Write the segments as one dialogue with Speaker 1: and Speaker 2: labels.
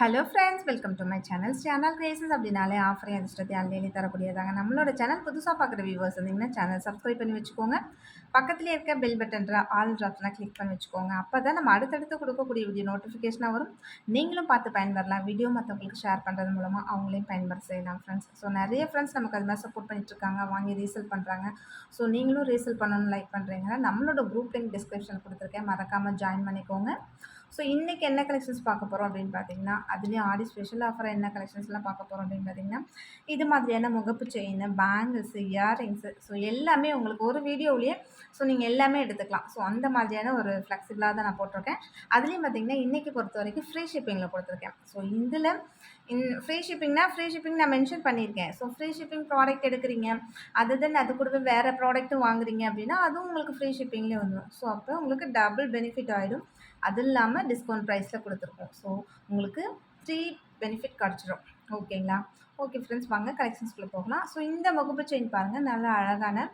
Speaker 1: Hello friends, welcome to my channel creations அப்படின்னாலே ஆஃபரையும் அதிர்ஷ்டத்தையும் daily தரக்கூடியதாங்க. நம்மளோட channel புதுசாக பார்க்குற வியூவர்ஸ் இருந்தீங்கன்னா சேனல் சப்ஸ்கிரைப் பண்ணி வச்சுக்கோங்க. பக்கத்துலேயே இருக்க பெல் பட்டன்ற ஆல் ட்ராப்ஸ்லாம் கிளிக் பண்ணி வச்சுக்கோங்க. அப்போ தான் நம்ம அடுத்தடுத்து கொடுக்கக்கூடிய வீடியோ நோட்டிஃபிகேஷனாக வரும். நீங்களும் பார்த்து பயன்பெறலாம். வீடியோ மற்றவங்களுக்கு ஷேர் பண்ணுறது மூலமாக அவங்களையும் பயன்பெற செய்யலாம் ஃப்ரெண்ட்ஸ். ஸோ நிறைய ஃப்ரெண்ட்ஸ் நமக்கு அது மாதிரி சப்போர்ட் பண்ணிட்டுருக்காங்க, வாங்கி ரீசேல் பண்ணுறாங்க. ஸோ நீங்களும் ரீசேல் பண்ணணும்னு லைக் பண்ணுறீங்கன்னா நம்மளோட குரூப் லிங்க் டிஸ்கிரிப்ஷன் கொடுத்துருக்கேன், மறக்காமல் ஜாயின் பண்ணிக்கோங்க. ஸோ இன்றைக்கி என்ன கலெக்ஷன்ஸ் பார்க்க போகிறோம் அப்படின்னு பார்த்தீங்கன்னா, அதுலேயும் ஆடி ஸ்பெஷல் ஆஃபர் என்ன கலெக்ஷன்ஸ்லாம் பார்க்க போகிறோம் அப்படின்னு பார்த்தீங்கன்னா, இது மாதிரியான முகப்பு செயின், பேங்கிள்ஸு, இயரிங்ஸு, ஸோ எல்லாமே உங்களுக்கு ஒரு வீடியோவிலேயே நீங்கள் எல்லாமே எடுத்துக்கலாம். ஸோ அந்த மாதிரியான ஒரு ஃப்ளெக்சிபிளாக தான் நான் போட்டிருக்கேன். அதுலேயும் பார்த்தீங்கன்னா இன்றைக்கி பொறுத்த வரைக்கும் ஃப்ரீ ஷிப்பிங்கில் கொடுத்துருக்கேன். ஸோ இதில் ஃப்ரீ ஷிப்பிங் நான் மென்ஷன் பண்ணியிருக்கேன். ஸோ ஃப்ரீ ஷிப்பிங் ப்ராடக்ட் எடுக்கிறீங்க, அது கூடவே வேறு ப்ராடக்ட்டும் வாங்குறீங்க அப்படின்னா அதுவும் உங்களுக்கு ஃப்ரீ ஷிப்பிங்லேயே வந்துடும். ஸோ அப்போ உங்களுக்கு டபுள் பெனிஃபிட் ஆகிடும். அது இல்லாமல் டிஸ்கவுண்ட் ப்ரைஸில் கொடுத்துருக்கோம். ஸோ உங்களுக்கு 3 பெனிஃபிட் கிடச்சிரும். ஓகேங்களா? ஓகே ஃப்ரெண்ட்ஸ், வாங்க கலெக்ஷன்ஸ்குள்ளே போகலாம். ஸோ இந்த முகப்பு செயின் பாருங்கள், நல்லா அழகான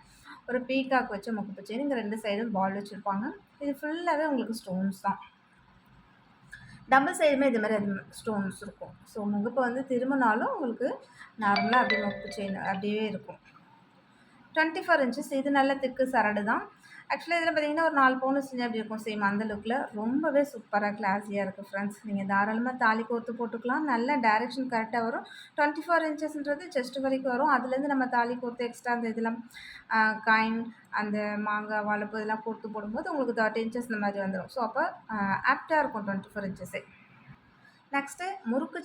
Speaker 1: ஒரு பீகாக் வச்ச முகப்பு செயின். இங்கே 2 சைடும் பால் வச்சுருப்பாங்க. இது ஃபுல்லாகவே உங்களுக்கு ஸ்டோன்ஸ் தான். டபுள் சைடுமே இது மாதிரி அது ஸ்டோன்ஸ் இருக்கும். ஸோ முகப்பை வந்து திரும்பினாலும் உங்களுக்கு நார்மலாக அப்படியே முகப்பு செயின் அப்படியே இருக்கும். 24 இன்ச்சஸ். இது நல்ல திக்கு சரடு தான். ஆக்சுவலாக இதில் பார்த்தீங்கன்னா ஒரு 4 பவுன் செஞ்சு அப்படி இருக்கும். சேம் அந்த லுக்கில் ரொம்பவே சூப்பராக கிளாஸியாக இருக்குது ஃப்ரெண்ட்ஸ். நீங்கள் தாராளமாக தாலி கோர்த்து போட்டுக்கலாம். நல்ல டைரெக்ஷன் கரெக்டாக வரும். 24 இன்ச்சஸ்ன்றது செஸ்ட் வரைக்கும் வரும். அதுலேருந்து நம்ம தாலி கோர்த்து எக்ஸ்ட்ரா அந்த இதெல்லாம் காயின், அந்த மாங்காய், வாழைப்பூ இதெல்லாம் கோர்த்து போடும்போது உங்களுக்கு 30 இன்ச்சஸ் இந்த மாதிரி வந்துடும். ஸோ அப்போ ஆப்டாக இருக்கும் 24 இன்ச்சஸே. நெக்ஸ்ட்டு முறுக்கு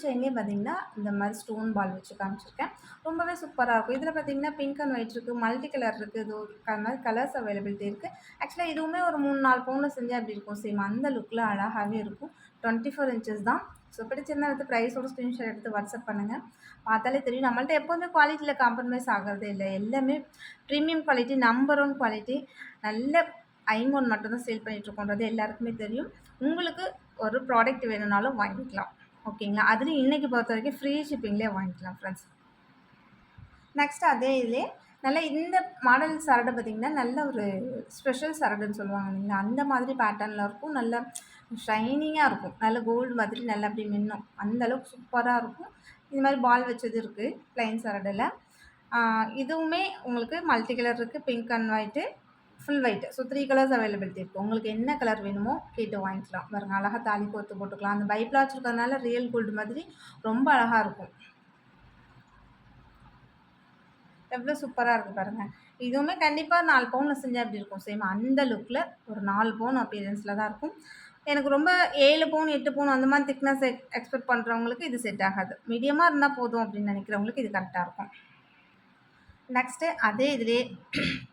Speaker 1: செயின்லேயே பார்த்தீங்கன்னா இந்த மாதிரி ஸ்டோன் பால் வச்சு காமிச்சிருக்கேன். ரொம்பவே சூப்பராக இருக்கும். இதில் பார்த்தீங்கன்னா பிங்க் அண்ட் ஒயிட் இருக்குது, மல்டி கலர் இருக்குது, இது அது மாதிரி கலர்ஸ் அவைலபிலிட்டி இருக்குது. ஆக்சுவலாக இதுவுமே ஒரு 3-4 பவுனில் செஞ்சால் அப்படி இருக்கும். சேம் அந்த லுக்கில் அழகாகவே இருக்கும். 24 இன்ச்சஸ் தான். ஸோ பிடிச்சிருந்தா வந்து ப்ரைஸோட ஸ்க்ரீன்ஷாட் எடுத்து வாட்ஸ்அப் பண்ணுங்கள். பார்த்தாலே தெரியும். நம்மள்ட்ட எப்போதுமே குவாலிட்டியில் காம்ப்ரமைஸ் ஆகிறதே இல்லை. எல்லாமே ப்ரீமியம் குவாலிட்டி, நம்பர் 1 குவாலிட்டி, நல்ல ஐமோன் மட்டும் தான் சேல் பண்ணிகிட்ருக்கோன்றது எல்லாருக்குமே தெரியும். உங்களுக்கு ஒரு ப்ராடக்ட் வேணும்னாலும் வாங்கிக்கலாம். ஓகேங்களா? அதுலேயும் இன்றைக்கி பொறுத்த வரைக்கும் ஃப்ரீ ஷிப்பிங்லேயே வாங்கிக்கலாம் ஃப்ரெண்ட்ஸ். நெக்ஸ்ட்டு அதே இதிலே நல்லா இந்த மாடல் சரடு பார்த்திங்கன்னா நல்ல ஒரு ஸ்பெஷல் சரடுன்னு சொல்லுவாங்க இல்லைங்களா, அந்த மாதிரி பேட்டர்னில் இருக்கும். நல்ல ஷைனிங்காக இருக்கும். நல்ல கோல்டு மாதிரி நல்லா அப்படி மின்னும். அந்தளவுக்கு சூப்பராக இருக்கும். இது மாதிரி பால் வச்சது இருக்குது ப்ளைன் சரடில். இதுவுமே உங்களுக்கு மல்டி கலர் இருக்குது, pink and white, full white. So 3 colours availability இருக்குது. உங்களுக்கு என்ன கலர் வேணுமோ கேட்டு வாங்கிக்கலாம். பாருங்க, அழகாக தாலி கோர்த்து போட்டுக்கலாம். அந்த பைப்லாம் வச்சுருக்கிறதுனால ரியல் கோல்டு மாதிரி ரொம்ப அழகாக இருக்கும். எவ்வளோ சூப்பராக இருக்குது பாருங்கள். இதுவுமே கண்டிப்பாக 4 பவுனில் செஞ்சால் அப்படி இருக்கும். சேம் அந்த லுக்கில் ஒரு 4 பவுன் அப்பீரியன்ஸில் தான் இருக்கும். எனக்கு ரொம்ப 7 பவுன் 8 பவுன் அந்த மாதிரி திக்னஸ் எக்ஸ்பெக்ட் பண்ணுறவங்களுக்கு இது செட் ஆகாது. மீடியமாக இருந்தால் போதும் அப்படின்னு நினைக்கிறவங்களுக்கு இது கரெக்டாக இருக்கும். நெக்ஸ்ட்டு அதே இதிலே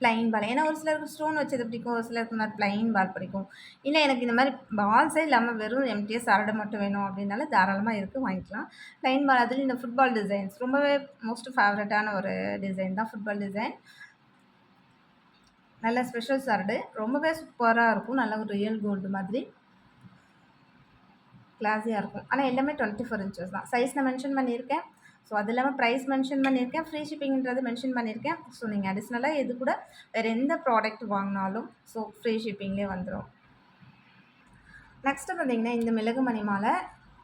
Speaker 1: ப்ளைன் பால். ஏன்னா ஒரு சிலருக்கு ஸ்டோன் வச்சது பிடிக்கும், ஒரு சிலருக்கு இந்த மாதிரி ப்ளைன் பால் பிடிக்கும். இல்லை எனக்கு இந்த மாதிரி பால்ஸே இல்லாமல் வெறும் எம்டியாக சரடு மட்டும் வேணும் அப்படின்னாலும் தாராளமாக இருக்குது, வாங்கிக்கலாம். ப்ளைன் பால் அதுலேயும் இந்த ஃபுட்பால் டிசைன்ஸ் ரொம்பவே மோஸ்ட் ஃபேவரட்டான ஒரு டிசைன் தான் ஃபுட்பால் டிசைன். நல்ல ஸ்பெஷல் சரடு, ரொம்பவே சூப்பராக இருக்கும். நல்ல ஒரு ரியல் கோல்டு மாதிரி கிளாஸியாக இருக்கும். ஆனால் எல்லாமே 24 இன்ச்சஸ் தான். சைஸ் நான் மென்ஷன் பண்ணியிருக்கேன். ஸோ அது இல்லாமல் ப்ரைஸ் மென்ஷன் பண்ணியிருக்கேன், ஃப்ரீ ஷிப்பிங்கிறது மென்ஷன் பண்ணியிருக்கேன். ஸோ நீங்கள் அடிஷ்னலாக எது கூட வேறு எந்த ப்ராடக்ட் வாங்கினாலும் ஸோ ஃப்ரீ ஷிப்பிங்லேயே வந்துடும். நெக்ஸ்ட்டு பார்த்தீங்கன்னா இந்த மிளகு மணி மாலை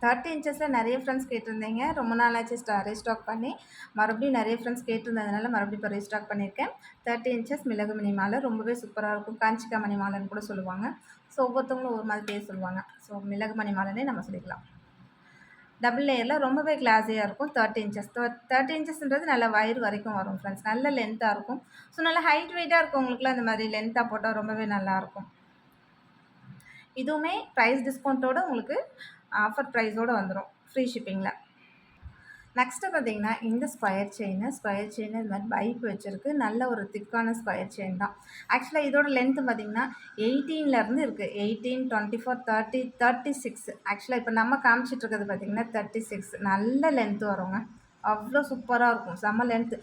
Speaker 1: 30 இன்ச்சஸில் நிறைய ஃப்ரெண்ட்ஸ் கேட்டிருந்தீங்க. ரொம்ப நாளாச்சு ரீஸ்டாக் பண்ணி, மறுபடியும் நிறைய ஃப்ரெண்ட்ஸ் கேட்டிருந்ததுனால மறுபடியும் இப்போ ரீஸ்டாக் பண்ணியிருக்கேன். 30 இன்ச்சஸ் மிளகு மணி மாலை ரொம்பவே சூப்பராக இருக்கும். காஞ்சிக்கா மணி மாலைன்னு கூட சொல்லுவாங்க. ஸோ ஒவ்வொருத்தவங்களும் ஒரு மாதிரி பேர் சொல்லுவாங்க. ஸோ மிளகு மணி மாலைன்னே நம்ம சொல்லிக்கலாம். டபுள் லேயரில் ரொம்பவே கிளாஸியாக இருக்கும். 30 இன்ச்சஸ் 30 இன்ச்சஸ்ன்றது நல்ல வயிறு வரைக்கும் வரும் ஃப்ரெண்ட்ஸ். நல்ல லென்த்தாக இருக்கும். ஸோ நல்ல ஹைட் வெயிட்டாக இருக்கவங்களுக்குலாம் இந்த மாதிரி லென்த்தாக போட்டால் ரொம்பவே நல்லாயிருக்கும். இதுவுமே ப்ரைஸ் டிஸ்கவுண்ட்டோடு உங்களுக்கு ஆஃபர் ப்ரைஸோடு வந்துடும் ஃப்ரீ ஷிப்பிங்கில். நெக்ஸ்ட்டு பார்த்தீங்கன்னா இந்த ஸ்கொயர் செயின் இது மாதிரி பைப் வச்சுருக்கு. நல்ல ஒரு திக்கான ஸ்கொயர் செயின் தான். ஆக்சுவலாக இதோட லென்த்து பார்த்திங்கன்னா 18லேருந்து இருக்குது. 18, 24, 30, 36. ஆக்சுவலாக இப்போ நம்ம காமிச்சிட்ருக்கிறது பார்த்திங்கன்னா 36. நல்ல லென்த்து வருங்க. அவ்வளோ சூப்பராக இருக்கும். செம்ம லென்த்து.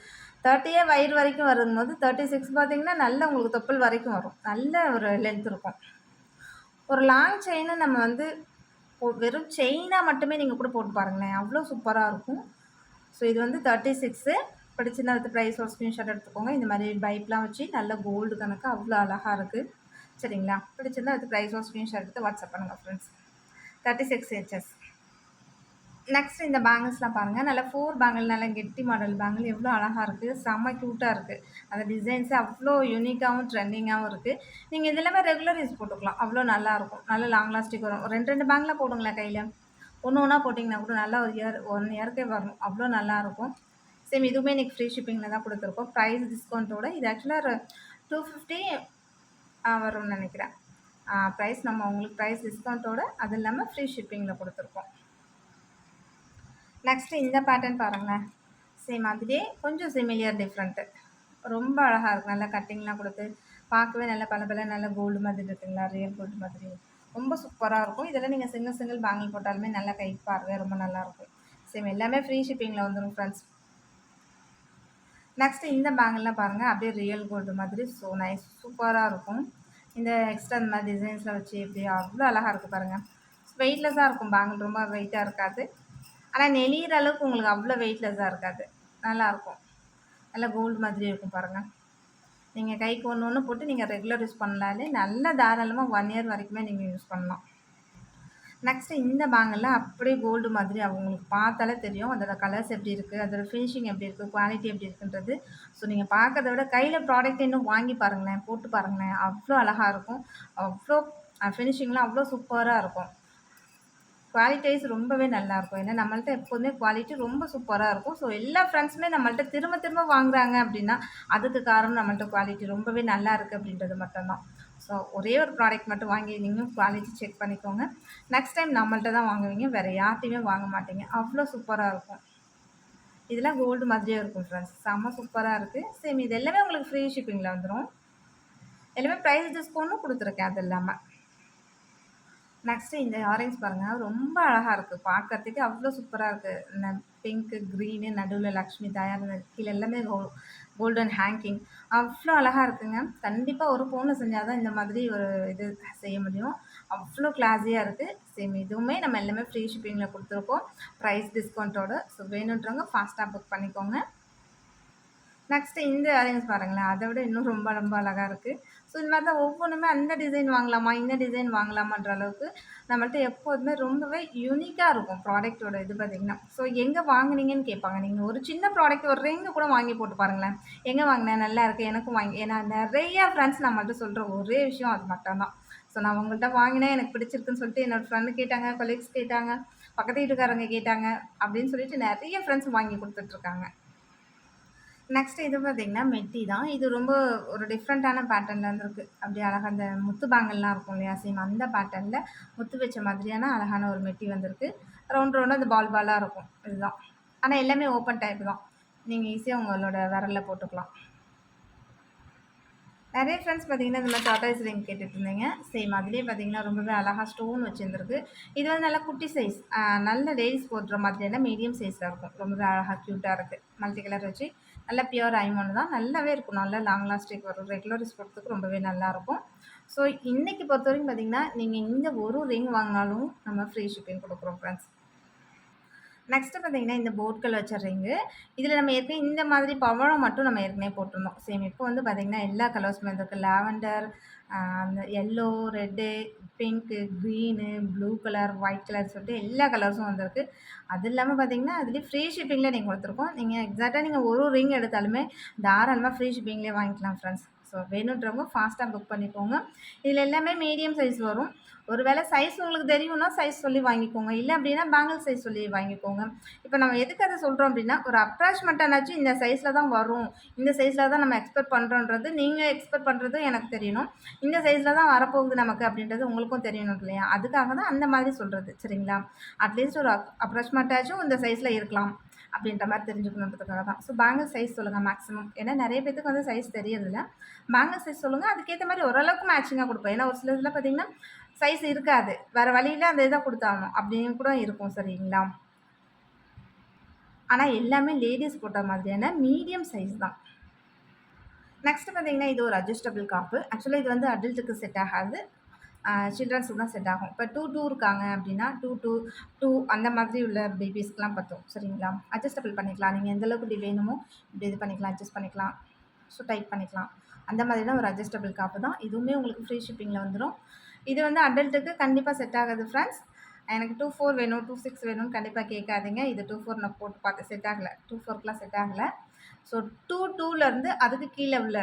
Speaker 1: 30 வயிறு வரைக்கும் வரும்போது 36 பார்த்திங்கன்னா நல்ல உங்களுக்கு தொப்புள் வரைக்கும் வரும். நல்ல ஒரு லென்த் இருக்கும். ஒரு லாங் செயினை நம்ம வந்து வெறும் செயினாக மட்டுமே நீங்கள் கூட போட்டு பாருங்களேன், அவ்வளோ சூப்பராக இருக்கும். ஸோ இது வந்து 36. பிடிச்சிருந்தா அடுத்த ப்ரைஸ் ஒரு ஸ்க்ரீன்ஷாட் எடுத்துக்கோங்க. இந்த மாதிரி பைப்லாம் வச்சு நல்ல கோல்டு கணக்கு அவ்வளோ அழகாக இருக்குது. சரிங்களா? பிடிச்சிருந்தா அடுத்த ப்ரைஸ் ஒரு ஸ்க்ரீன்ஷாட் எடுத்து வாட்ஸ்அப் பண்ணுங்கள் ஃப்ரெண்ட்ஸ். 36 இன்ச்சஸ். நெக்ஸ்ட் இந்த பேங்கிள்ஸ்லாம் பாருங்க. நல்ல 4 பேங்கிள் நல்ல கெட்டி மாடல் பேங்கிள் எவ்வளோ அழகா இருக்கு. செம்ம கியூட்டா இருக்கு. அந்த டிசைன்ஸே அவ்ளோ யூனிக்காவும், ட்ரெண்டிங்காவும் இருக்கு. நீங்க இது எல்லாமே ரெகுலர் யூஸ் போட்டுக்கலாம். அவ்ளோ நல்லாருக்கும். நல்ல லாங் லாஸ்டிக் வரும். 2, 2 பேங்கிளா போடுங்களேன் கையில. ஒண்ணு ஒண்ணா போட்டிங்கன்னா கூட நல்லா ஒரு 1 இயர்க்கே வரும். அவ்ளோ நல்லாருக்கும். சேம் இதுவுமே இன்னைக்கு ஃப்ரீ ஷிப்பிங்ல தான் குடுத்துருக்கோம். பிரைஸ் டிஸ்கவுண்ட்டோட இது ஆக்சுவலா 250 வரும்னு நெனைக்கிறேன். பிரைஸ் நம்ம உங்களுக்கு பிரைஸ் டிஸ்கவுண்ட்டோட அது இல்லாம ஃப்ரீ ஷிப்பிங்ல குடுத்துருக்கோம். நெக்ஸ்ட்டு இந்த பேட்டர்ன் பாருங்களேன். சேம் அதுலேயே கொஞ்சம் சிமிலியர் டிஃப்ரெண்ட்டு. ரொம்ப அழகா இருக்கு. நல்லா கட்டிங்லாம் குடுத்து, பார்க்கவே நல்ல பளபளன்னு நல்ல கோல்டு மாதிரி இருக்குங்களா? ரியல் கோல்டு மாதிரி. ரொம்ப சூப்பரா இருக்கும். இதெல்லாம் நீங்க சிங்கிள் சிங்கிள் பேங்கிள் போட்டாலுமே நல்லா கை பார்வையா ரொம்ப நல்லாயிருக்கும். சேம் எல்லாமே ஃப்ரீ ஷிப்பிங்ல வந்துரும் ஃப்ரெண்ட்ஸ். நெக்ஸ்ட்டு இந்த பேங்கிள்லாம் பாருங்க. அப்படியே ரியல் கோல்டு மாதிரி ஸோ நைஸ் சூப்பரா இருக்கும். இந்த எக்ஸ்ட்ரா இந்த மாதிரி டிசைன்ஸ்லாம் வச்சு இப்படி அவ்வளோ அழகா இருக்கு பாருங்க. வெயிட்லெஸ்ஸா இருக்கும் பேங்கிள் ரொம்ப வெயிட்டா இருக்காது. ஆனா நெளியிற அளவுக்கு உங்களுக்கு அவ்வளோ வெயிட்லெஸ்ஸா இருக்காது. நல்லாயிருக்கும். நல்லா கோல்டு மாதிரி இருக்கும் பாருங்க. நீங்க கைக்கு ஒண்ணு ஒண்ணு போட்டு நீங்க ரெகுலர் யூஸ் பண்ணலாலே நல்லா தாராளமா 1 இயர் வரைக்குமே நீங்க யூஸ் பண்ணலாம். நெக்ஸ்ட்டு இந்த பேங்கிள்ல அப்படியே கோல்டு மாதிரி உங்களுக்கு பார்த்தாலே தெரியும். அதோட கலர்ஸ் எப்படி இருக்கு, அதோட ஃபினிஷிங் எப்படி இருக்கு, குவாலிட்டி எப்படி இருக்குன்றது. ஸோ நீங்க பார்க்கறத விட கையில ப்ராடக்ட் இன்னும் வாங்கி பாருங்களேன், போட்டு பாருங்களேன். அவ்ளோ அழகா இருக்கும். அவ்ளோ ஃபினிஷிங்லாம் அவ்ளோ சூப்பரா இருக்கும். குவாலிட்டி வைஸ் ரொம்பவே நல்லாயிருக்கும். ஏன்னா நம்மள்ட்ட எப்போதுமே குவாலிட்டி ரொம்ப சூப்பரா இருக்கும். ஸோ எல்லா ஃப்ரெண்ட்ஸுமே நம்மள்ட்ட திரும்ப திரும்ப வாங்குறாங்க அப்படின்னா, அதுக்கு காரணம் நம்மள்ட்ட குவாலிட்டி ரொம்பவே நல்லா இருக்கு அப்படின்றது மட்டும் தான். ஸோ ஒரே ஒரு ப்ராடக்ட் மட்டும் வாங்கி நீங்களும் குவாலிட்டி செக் பண்ணிக்கோங்க. நெக்ஸ்ட் டைம் நம்மள்ட்ட தான் வாங்குவீங்க. வேற யார்ட்டயுமே வாங்க மாட்டீங்க. அவ்ளோ சூப்பரா இருக்கும். இதெல்லாம் கோல்டு மாதிரியே இருக்கும் ஃப்ரெண்ட்ஸ். செம்ம சூப்பரா இருக்கு. சேம் இது எல்லாமே உங்களுக்கு ஃப்ரீ ஷிப்பிங்ல வந்துரும். எல்லாமே பிரைஸ் டிஸ்கவுண்ட்டும் குடுத்துருக்கேன் அது இல்லாம. நெக்ஸ்ட்டு இந்த ஆரஞ்ச் பாருங்க. ரொம்ப அழகா இருக்கு. பார்க்கறதுக்கே அவ்ளோ சூப்பரா இருக்கு. பிங்க்கு, க்ரீனு நடுவுல லக்ஷ்மி தாயார் கீழ எல்லாமே கோல்டன் ஹேங்கிங். அவ்ளோ அழகா இருக்குங்க. கண்டிப்பா ஒரு பவுன்ல செஞ்சா தான் இந்த மாதிரி ஒரு இது செய்ய முடியும். அவ்ளோ கிளாஸியா இருக்கு. சேம் இதுவுமே நம்ம எல்லாமே ஃப்ரீ ஷிப்பிங்ல குடுத்துருக்கோம். பிரைஸ் டிஸ்கவுண்ட்டோட. ஸோ வேணுன்றவங்க ஃபாஸ்ட்டா புக் பண்ணிக்கோங்க. நெக்ஸ்ட்டு இந்த இயரிங்ஸ் பாருங்களேன். அத விட இன்னும் ரொம்ப ரொம்ப அழகா இருக்கு. ஸோ இந்த மாரி தான் ஒவ்வொன்னுமே அந்த டிசைன் வாங்கலாமா? இந்த டிசைன் வாங்கலாமான்ற அளவுக்கு நம்மள்ட்ட எப்போதுமே ரொம்பவே யூனிக்கா இருக்கும் ப்ராடக்ட்டோட இது பார்த்தீங்கன்னா. ஸோ எங்க வாங்குனீங்கன்னு கேட்பாங்க. நீங்க ஒரு சின்ன ப்ராடக்ட் ஒரு ரிங் கூட வாங்கி போட்டு பாருங்களேன். எங்க வாங்குனேன்? நல்லா இருக்கு. எனக்கும் வாங்கி ஏன்னா நெறைய ஃப்ரெண்ட்ஸ் நம்மள்ட்ட சொல்ற ஒரே விஷயம் அது மட்டும் தான். ஸோ நான் உங்கள்ட்ட வாங்கினேன். எனக்கு பிடிச்சிருக்குன்னு சொல்லிட்டு என்னோட ஃப்ரெண்டு கேட்டாங்க, கொலீக்ஸ் கேட்டாங்க, பக்கத்து வீட்டுக்காரங்க கேட்டாங்க அப்படின்னு சொல்லிட்டு நெறைய ஃப்ரெண்ட்ஸ் வாங்கி குடுத்துட்டுருக்காங்க. நெக்ஸ்ட் இது பார்த்தீங்கன்னா, மெட்டி தான். இது ரொம்ப ஒரு டிஃப்ரெண்ட்டான பேட்டர்ன்ல வந்திருக்கு. அப்படியே அழகா அந்த முத்து பேங்கிள்லாம் இருக்கும் இல்லையா? சேம் அந்த பேட்டர்ன்ல முத்து வச்ச மாதிரியான அழகான ஒரு மெட்டி வந்திருக்கு. ரவுண்ட் ரவுண்டா அந்த பால் பாலா இருக்கும். இதுதான். ஆனா எல்லாமே ஓப்பன் டைப் தான். நீங்க ஈஸியா உங்களோட விரல்ல போட்டுக்கலாம். நெறைய ஃப்ரெண்ட்ஸ் பார்த்தீங்கன்னா, இந்த மாரி டார்டாய்ஸ் ரிங் கேட்டுட்டு இருந்தீங்க. சேம் அதிலேயே பார்த்தீங்கன்னா, ரொம்பவே அழகா ஸ்டோன் வச்சிருந்திருக்கு. இது வந்து நல்லா குட்டி சைஸ். நல்ல லேடீஸ் போடுற மாதிரியான மீடியம் சைஸ்ல இருக்கும். ரொம்பவே அழகா க்யூட்டா இருக்கு. மல்டி கலர் வச்சு நல்லா பியூர் ஐமோன் தான். நல்லாவே இருக்கும். நல்லா லாங் லாஸ்டிக் வரும். ரெகுலர் யூஸ் போடுறதுக்கு ரொம்பவே நல்லாயிருக்கும். ஸோ இன்னைக்கு பொறுத்தவரைக்கும் பார்த்தீங்கன்னா, நீங்க இந்த ஒரு ரிங் வாங்குனாலும் நம்ம ஃப்ரீ ஷிப்பிங் குடுக்குறோம் ஃப்ரெண்ட்ஸ். நெக்ஸ்ட்டு பார்த்தீங்கன்னா, இந்த போட்கள் வச்ச ரிங்கு. இதில நம்ம ஏற்கனவே இந்த மாதிரி பவழம் மட்டும் நம்ம ஏற்கனவே போட்டிருந்தோம். சேம் இப்போ வந்து பார்த்தீங்கன்னா, எல்லா கலர்ஸுமே வந்திருக்கு. லாவெண்டர், அந்த yellow, red, pink, green, blue colour, white colour சொல்லிட்டு எல்லா கலர்ஸும் வந்திருக்கு. அது இல்லாம பார்த்தீங்கன்னா, அதிலயே ஃப்ரீ ஷிப்பிங்ல நீங்க குடுத்துருக்கோம். நீங்க எக்ஸாக்ட்டா நீங்க ஒரு ரிங் எடுத்தாலுமே தாராளமா ஃப்ரீ ஷிப்பிங்லேயே வாங்கிக்கலாம் ஃப்ரெண்ட்ஸ். ஸோ வேணுன்றவங்க ஃபாஸ்ட்டா புக் பண்ணிக்கோங்க. இதில எல்லாமே மீடியம் சைஸ் வரும். ஒரு வேளை சைஸ் உங்களுக்கு தெரியும்னா, சைஸ் சொல்லி வாங்கிக்கோங்க. இல்ல அப்டின்னா பேங்கிள் சைஸ் சொல்லி வாங்கிக்கோங்க. இப்ப நம்ம எதுக்கு அத சொல்றோம் அப்டின்னா, ஒரு அப்ராக்ஸிமேட்டானாச்சும் இந்த சைஸ்ல தான் வரும். இந்த சைஸ்ல தான் நம்ம எக்ஸ்பெக்ட் பண்றோன்றது, நீங்க எக்ஸ்பெக்ட் பண்றதும் எனக்கு தெரியணும். இந்த சைஸ்ல தான் வரப்போகுது நமக்கு அப்டின்றது உங்களுக்கும் தெரியணும் இல்லையா? அதுக்காக தான் அந்த மாதிரி சொல்றது. சரிங்களா? அட்லீஸ்ட் ஒரு அப்ராக்ஸிமேட்டாச்சும் இந்த சைஸ்ல இருக்கலாம். அப்டின்ற மாரி தெரிஞ்சுக்கணுன்றதுக்காக தான். ஸோ பேங்கிள் சைஸ் சொல்லுங்க மேக்ஸிமம். ஏன்னா நெறைய பேத்துக்கு வந்து சைஸ் தெரியறதில்ல. பேங்கிள் சைஸ் சொல்லுங்க. அதுக்கேத்த மாரி ஓரளவுக்கு மேட்சிங்கா குடுப்போம். ஏன்னா ஒரு சில இதில பார்த்தீங்கன்னா, சைஸ் இருக்காது. வேற வழியில அந்த இத குடுத்தாகணும். அப்படின்னு கூட இருக்கும். சரிங்களா? ஆனா எல்லாமே லேடீஸ் போட்ட மாதிரியான மீடியம் சைஸ் தான். நெக்ஸ்ட் பார்த்தீங்கன்னா, இது ஒரு அட்ஜஸ்டபிள் காப்பு. ஆக்சுவலா இது வந்து அடல்ட்டுக்கு செட் ஆகாது. சில்ட்ரன்ஸுக்கு தான் செட் ஆகும். இப்ப 2 இருக்காங்க அப்படின்னா, 2 அந்த மாதிரி உள்ள பேபீஸ்க்குலாம் பத்தும். சரிங்களா? அட்ஜஸ்டபிள் பண்ணிக்கலாம். நீங்க எந்த அளவுக்கு இப்படி வேணுமோ, இப்படி இது பண்ணிக்கலாம், அட்ஜஸ்ட் பண்ணிக்கலாம். ஸோ டைட் பண்ணிக்கலாம். அந்த மாதிரியான ஒரு அட்ஜஸ்டபிள் காப்பு தான். இதுவுமே உங்களுக்கு ஃப்ரீ ஷிப்பிங்ல வந்துரும். இது வந்து அடல்ட்டுக்கு கண்டிப்பா செட் ஆகாது ஃப்ரெண்ட்ஸ். எனக்கு 24 வேணும், 26 வேணும்னு கண்டிப்பா கேட்காதீங்க. இது 24 நான் போட்டு பார்த்தேன். செட் ஆகல. 24க்குலாம் செட் ஆகல. ஸோ 22லருந்து அதுக்கு கீழ உள்ள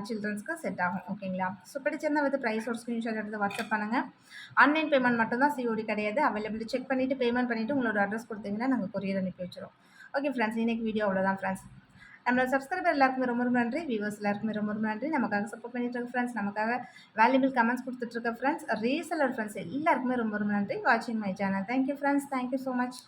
Speaker 1: சில்ட்ரன்ஸ்க்கு செட் ஆகும். ஓகேங்களா? ஸோ பிடிச்சிருந்தா வித் பிரைஸ் ஒரு ஸ்க்ரீன்ஷாட் எடுத்து வாட்ஸ்அப் பண்ணுங்க. ஆன்லைன் பேமெண்ட் மட்டும் தான், சிஓடி கிடையாது. அவைலபிலிட்டி செக் பண்ணிட்டு பேமெண்ட் பண்ணிட்டு உங்களோட அட்ரஸ் குடுத்தீங்கன்னா, நாங்க கொரியர் அனுப்பி வச்சுருவோம். ஓகே ஃப்ரெண்ட்ஸ், இன்னைக்கு வீடியோ அவ்வளோதான் ஃப்ரெண்ட்ஸ். நம்மளோட சப்ஸ்கிரைபர் எல்லாருக்குமே ரொம்ப ரொம்ப நன்றி. வியூவர்ஸ் எல்லாருக்குமே ரொம்ப ரொம்ப நன்றி. நமக்காக சப்போர்ட் பண்ணிட்டு இருக்க ஃப்ரெண்ட்ஸ், நமக்காக வேல்யூபிள் கமெண்ட்ஸ் குடுத்துட்டு இருக்க ஃப்ரெண்ட்ஸ், ரீசெல்லர் ஃப்ரெண்ட்ஸ் எல்லாருக்குமே ரொம்ப ரொம்ப நன்றி. வாட்சிங் my channel. Thank you friends. Thank you so much.